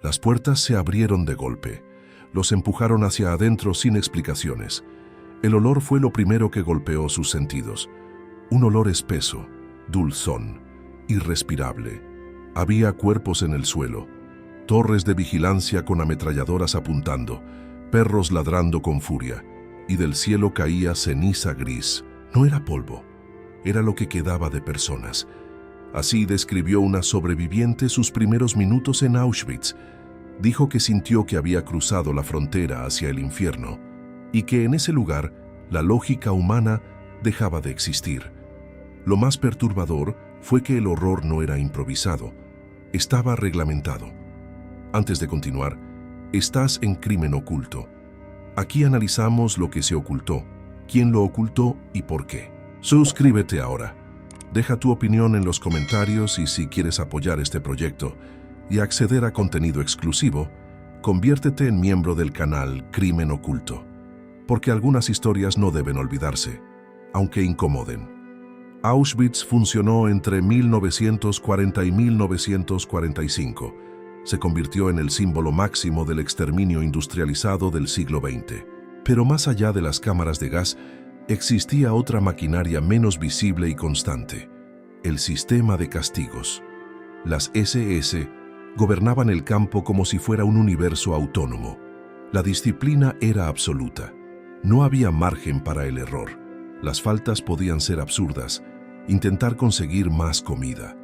Las puertas se abrieron de golpe. Los empujaron hacia adentro sin explicaciones. El olor fue lo primero que golpeó sus sentidos. Un olor espeso, dulzón, irrespirable. Había cuerpos en el suelo, torres de vigilancia con ametralladoras apuntando, perros ladrando con furia, y del cielo caía ceniza gris. No era polvo, era lo que quedaba de personas. Así describió una sobreviviente sus primeros minutos en Auschwitz. Dijo que sintió que había cruzado la frontera hacia el infierno y que en ese lugar la lógica humana dejaba de existir. Lo más perturbador fue que el horror no era improvisado, estaba reglamentado. Antes de continuar, estás en Crimen Oculto. Aquí analizamos lo que se ocultó, quién lo ocultó y por qué. Suscríbete ahora. Deja tu opinión en los comentarios y si quieres apoyar este proyecto y acceder a contenido exclusivo, conviértete en miembro del canal Crimen Oculto, porque algunas historias no deben olvidarse, aunque incomoden. Auschwitz funcionó entre 1940 y 1945. Se convirtió en el símbolo máximo del exterminio industrializado del siglo XX. Pero más allá de las cámaras de gas, existía otra maquinaria menos visible y constante: el sistema de castigos. Las SS gobernaban el campo como si fuera un universo autónomo. La disciplina era absoluta. No había margen para el error. Las faltas podían ser absurdas: intentar conseguir más comida,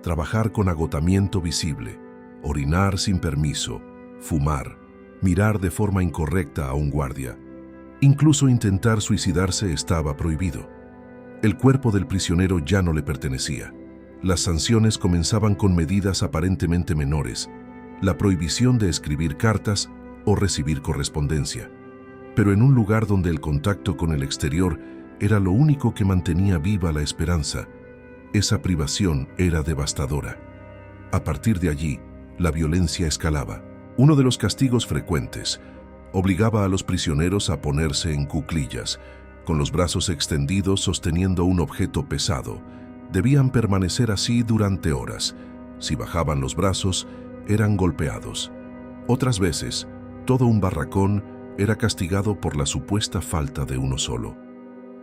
trabajar con agotamiento visible, orinar sin permiso, fumar, mirar de forma incorrecta a un guardia. Incluso intentar suicidarse estaba prohibido. El cuerpo del prisionero ya no le pertenecía. Las sanciones comenzaban con medidas aparentemente menores: la prohibición de escribir cartas o recibir correspondencia. Pero en un lugar donde el contacto con el exterior era lo único que mantenía viva la esperanza, esa privación era devastadora. A partir de allí, la violencia escalaba. Uno de los castigos frecuentes obligaba a los prisioneros a ponerse en cuclillas, con los brazos extendidos sosteniendo un objeto pesado. Debían permanecer así durante horas. Si bajaban los brazos, eran golpeados. Otras veces, todo un barracón era castigado por la supuesta falta de uno solo.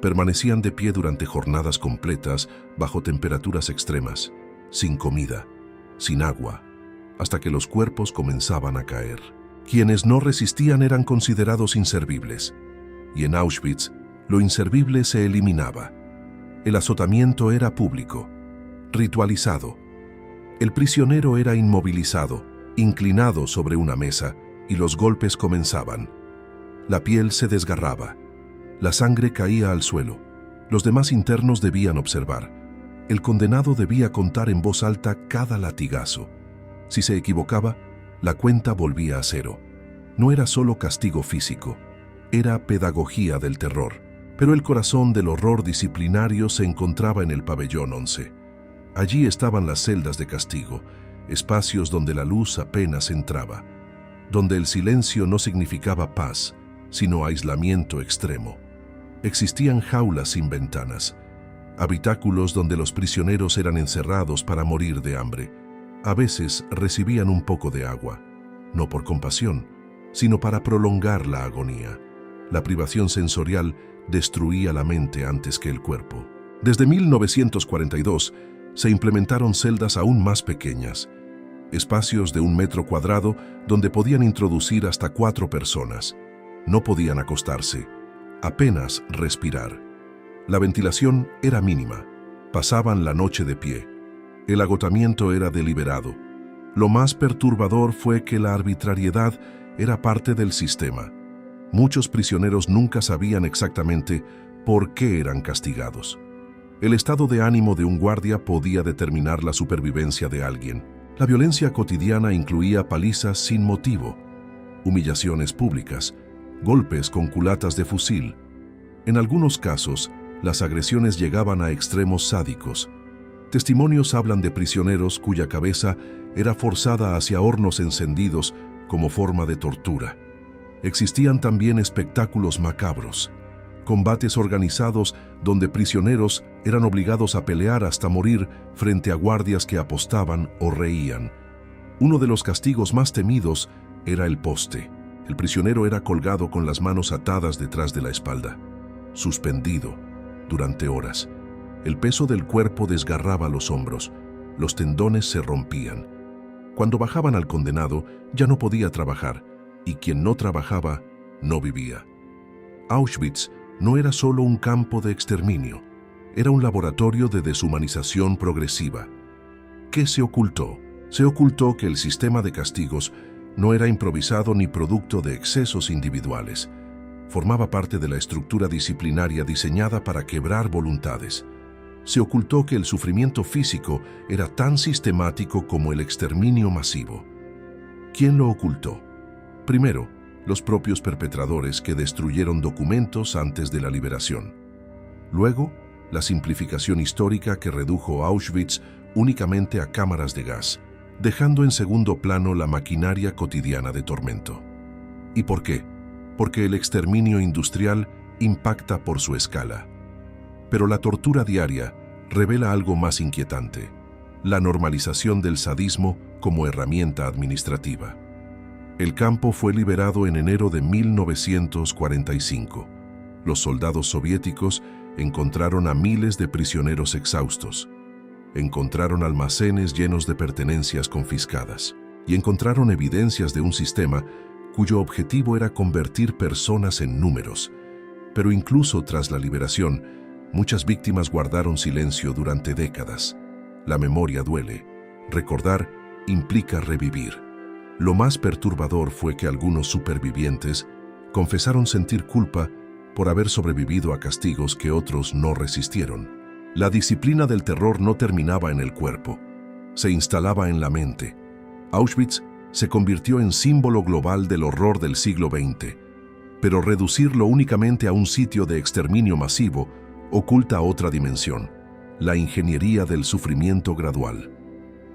Permanecían de pie durante jornadas completas bajo temperaturas extremas, sin comida, sin agua, hasta que los cuerpos comenzaban a caer. Quienes no resistían eran considerados inservibles, y en Auschwitz lo inservible se eliminaba. El azotamiento era público, ritualizado. El prisionero era inmovilizado, inclinado sobre una mesa, y los golpes comenzaban. La piel se desgarraba. La sangre caía al suelo. Los demás internos debían observar. El condenado debía contar en voz alta cada latigazo. Si se equivocaba, la cuenta volvía a cero. No era solo castigo físico, era pedagogía del terror. Pero el corazón del horror disciplinario se encontraba en el pabellón 11. Allí estaban las celdas de castigo, espacios donde la luz apenas entraba, donde el silencio no significaba paz, sino aislamiento extremo. Existían jaulas sin ventanas, habitáculos donde los prisioneros eran encerrados para morir de hambre. A veces recibían un poco de agua, no por compasión, sino para prolongar la agonía. La privación sensorial destruía la mente antes que el cuerpo. Desde 1942 se implementaron celdas aún más pequeñas, espacios de 1 metro cuadrado donde podían introducir hasta 4 personas. No podían acostarse, apenas respirar. La ventilación era mínima. Pasaban la noche de pie. El agotamiento era deliberado. Lo más perturbador fue que la arbitrariedad era parte del sistema. Muchos prisioneros nunca sabían exactamente por qué eran castigados. El estado de ánimo de un guardia podía determinar la supervivencia de alguien. La violencia cotidiana incluía palizas sin motivo, humillaciones públicas, golpes con culatas de fusil. En algunos casos, las agresiones llegaban a extremos sádicos. Testimonios hablan de prisioneros cuya cabeza era forzada hacia hornos encendidos como forma de tortura. Existían también espectáculos macabros, combates organizados donde prisioneros eran obligados a pelear hasta morir frente a guardias que apostaban o reían. Uno de los castigos más temidos era el poste. El prisionero era colgado con las manos atadas detrás de la espalda, suspendido durante horas. El peso del cuerpo desgarraba los hombros, los tendones se rompían. Cuando bajaban al condenado, ya no podía trabajar, y quien no trabajaba, no vivía. Auschwitz no era solo un campo de exterminio, era un laboratorio de deshumanización progresiva. ¿Qué se ocultó? Se ocultó que el sistema de castigos no era improvisado ni producto de excesos individuales. Formaba parte de la estructura disciplinaria diseñada para quebrar voluntades. Se ocultó que el sufrimiento físico era tan sistemático como el exterminio masivo. ¿Quién lo ocultó? Primero, los propios perpetradores que destruyeron documentos antes de la liberación. Luego, la simplificación histórica que redujo Auschwitz únicamente a cámaras de gas, dejando en segundo plano la maquinaria cotidiana de tormento. ¿Y por qué? Porque el exterminio industrial impacta por su escala. Pero la tortura diaria revela algo más inquietante: la normalización del sadismo como herramienta administrativa. El campo fue liberado en enero de 1945. Los soldados soviéticos encontraron a miles de prisioneros exhaustos. Encontraron almacenes llenos de pertenencias confiscadas y encontraron evidencias de un sistema cuyo objetivo era convertir personas en números. Pero incluso tras la liberación, muchas víctimas guardaron silencio durante décadas. La memoria duele. Recordar implica revivir. Lo más perturbador fue que algunos supervivientes confesaron sentir culpa por haber sobrevivido a castigos que otros no resistieron. La disciplina del terror no terminaba en el cuerpo, se instalaba en la mente. Auschwitz se convirtió en símbolo global del horror del siglo XX, pero reducirlo únicamente a un sitio de exterminio masivo oculta otra dimensión: la ingeniería del sufrimiento gradual.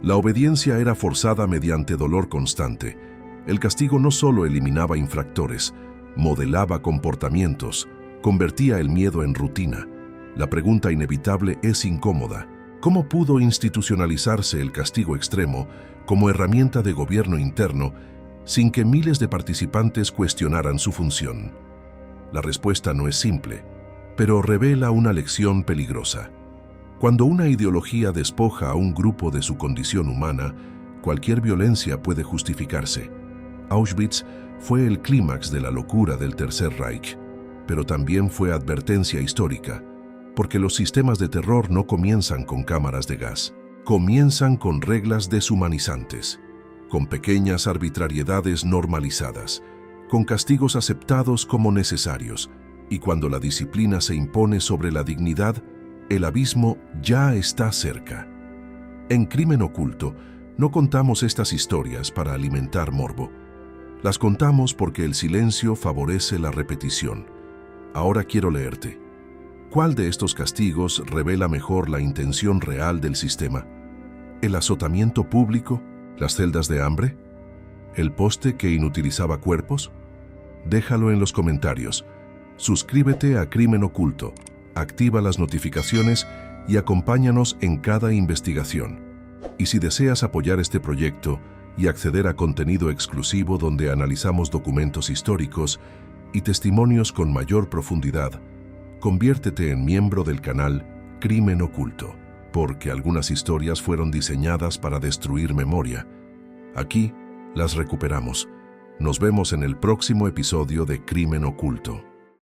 La obediencia era forzada mediante dolor constante. El castigo no solo eliminaba infractores, modelaba comportamientos, convertía el miedo en rutina. La pregunta inevitable es incómoda: ¿cómo pudo institucionalizarse el castigo extremo como herramienta de gobierno interno sin que miles de participantes cuestionaran su función? La respuesta no es simple, pero revela una lección peligrosa. Cuando una ideología despoja a un grupo de su condición humana, cualquier violencia puede justificarse. Auschwitz fue el clímax de la locura del Tercer Reich, pero también fue advertencia histórica, porque los sistemas de terror no comienzan con cámaras de gas, comienzan con reglas deshumanizantes, con pequeñas arbitrariedades normalizadas, con castigos aceptados como necesarios, y cuando la disciplina se impone sobre la dignidad, el abismo ya está cerca. En Crimen Oculto, no contamos estas historias para alimentar morbo. Las contamos porque el silencio favorece la repetición. Ahora quiero leerte. ¿Cuál de estos castigos revela mejor la intención real del sistema? ¿El azotamiento público? ¿Las celdas de hambre? ¿El poste que inutilizaba cuerpos? Déjalo en los comentarios. Suscríbete a Crimen Oculto, activa las notificaciones y acompáñanos en cada investigación. Y si deseas apoyar este proyecto y acceder a contenido exclusivo donde analizamos documentos históricos y testimonios con mayor profundidad, conviértete en miembro del canal Crimen Oculto, porque algunas historias fueron diseñadas para destruir memoria. Aquí las recuperamos. Nos vemos en el próximo episodio de Crimen Oculto.